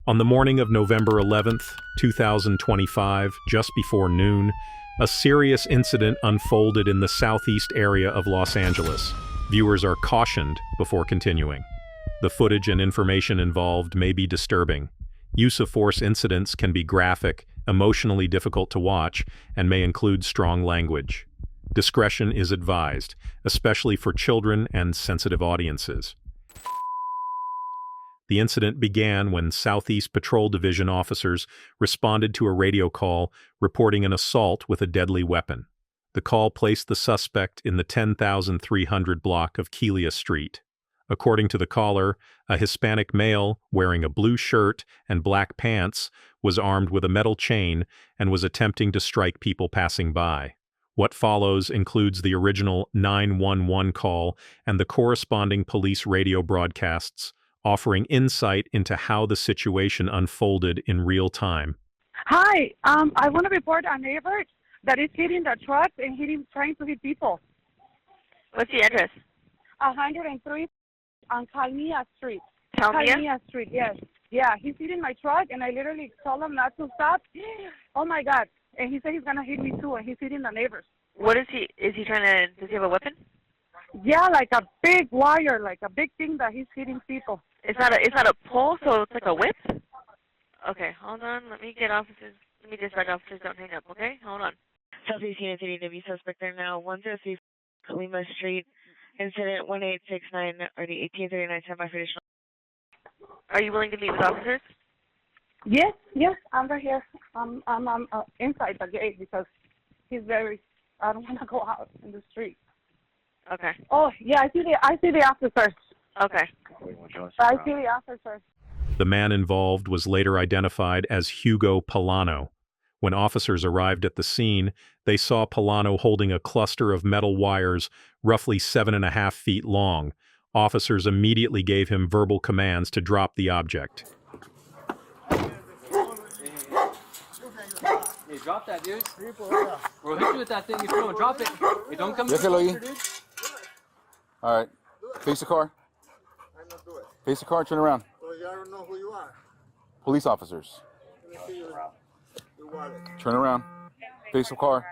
On the morning of November 11th, 2025, just before noon, a serious incident unfolded in the southeast area of Los Angeles. Viewers are cautioned before continuing. The footage and information involved may be disturbing. Use of force incidents can be graphic, emotionally difficult to watch, and may include strong language. Discretion is advised, especially for children and sensitive audiences. The incident began when Southeast Patrol Division officers responded to a radio call reporting an assault with a deadly weapon. The call placed the suspect in the 10,300 block of Kelia Street. According to the caller, a Hispanic male wearing a blue shirt and black pants was armed with a metal chain and was attempting to strike people passing by. What follows includes the original 911 call and the corresponding police radio broadcasts, offering insight into how the situation unfolded in real time. Hi, I want to report a neighbor that is hitting the trucks and trying to hit people. What's the address? 103 on Calmia Street. Calmia Street, yes. Yeah, he's hitting my truck, and I literally told him not to stop. Oh, my God. And he said he's going to hit me, too, and he's hitting the neighbors. What is he trying to, does he have a weapon? Yeah, like a big wire, like a big thing that he's hitting people. It's not a pole, so it's like a whip? Okay, hold on. Let me dispatch officers. Don't hang up, okay? Hold on. Southeast Unit 3W suspect there now. 103 Lima Street. Incident 1869 or the 1839 standby for additional. Are you willing to meet with officers? Yes, I'm right here. I'm inside the gate because I don't want to go out in the street. Okay. Oh, yeah, I see the officers. Okay. I see the officers. The man involved was later identified as Hugo Polano. When officers arrived at the scene, they saw Polano holding a cluster of metal wires roughly 7.5 feet long. Officers immediately gave him verbal commands to drop the object. Hey, drop that, dude. We'll hit you with that thing if you don't drop it. Hey, don't come here, dude. All right. Face the car. Face the car, turn around. Well, I don't know who you are. Police officers. Let me see your wallet. Turn around. Face the car.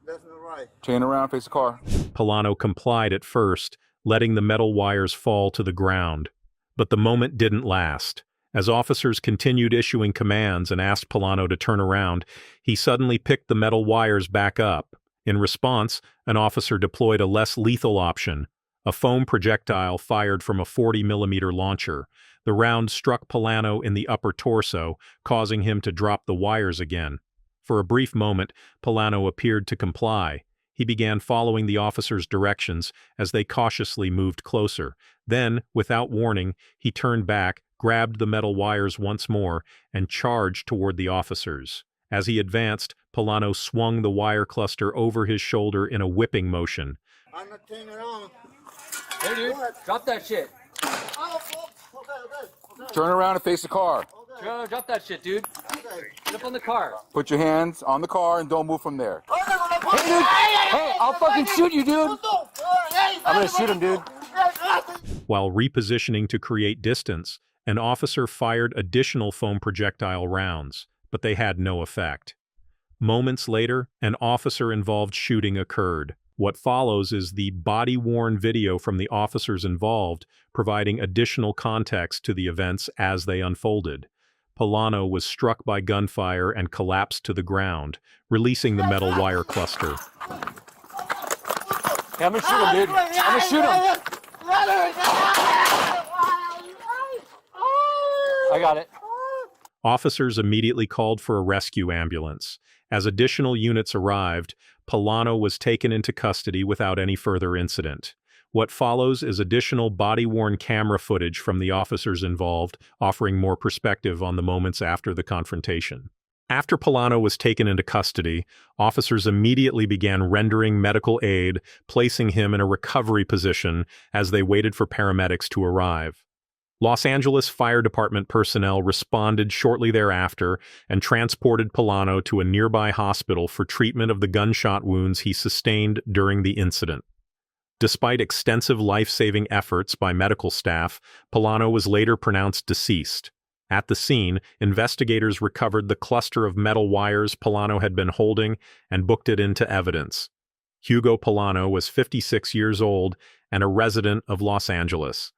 That's not right. Turn around, face the car. Polano complied at first, letting the metal wires fall to the ground. But the moment didn't last. As officers continued issuing commands and asked Polano to turn around, he suddenly picked the metal wires back up. In response, an officer deployed a less lethal option, a foam projectile fired from a 40mm launcher. The round struck Polano in the upper torso, causing him to drop the wires again. For a brief moment, Polano appeared to comply. He began following the officers' directions as they cautiously moved closer. Then, without warning, he turned back, grabbed the metal wires once more, and charged toward the officers. As he advanced, Polano swung the wire cluster over his shoulder in a whipping motion. I'm not turning around. Hey, dude, drop that shit. Oh, okay. Turn around and face the car. Drop that shit, dude. Get up on the car. Put your hands on the car and don't move from there. Hey, dude. Hey, I'll fucking shoot you, dude. I'm gonna shoot him, dude. While repositioning to create distance, an officer fired additional foam projectile rounds, but they had no effect. Moments later, an officer-involved shooting occurred. What follows is the body-worn video from the officers involved, providing additional context to the events as they unfolded. Polano was struck by gunfire and collapsed to the ground, releasing the metal wire cluster. Hey, I'm gonna shoot him, dude. I'm gonna shoot him. I got it. Officers immediately called for a rescue ambulance. As additional units arrived, Polano was taken into custody without any further incident. What follows is additional body-worn camera footage from the officers involved, offering more perspective on the moments after the confrontation. After Polano was taken into custody, officers immediately began rendering medical aid, placing him in a recovery position as they waited for paramedics to arrive. Los Angeles Fire Department personnel responded shortly thereafter and transported Polano to a nearby hospital for treatment of the gunshot wounds he sustained during the incident. Despite extensive life-saving efforts by medical staff, Polano was later pronounced deceased. At the scene, investigators recovered the cluster of metal wires Polano had been holding and booked it into evidence. Hugo Polano was 56 years old and a resident of Los Angeles.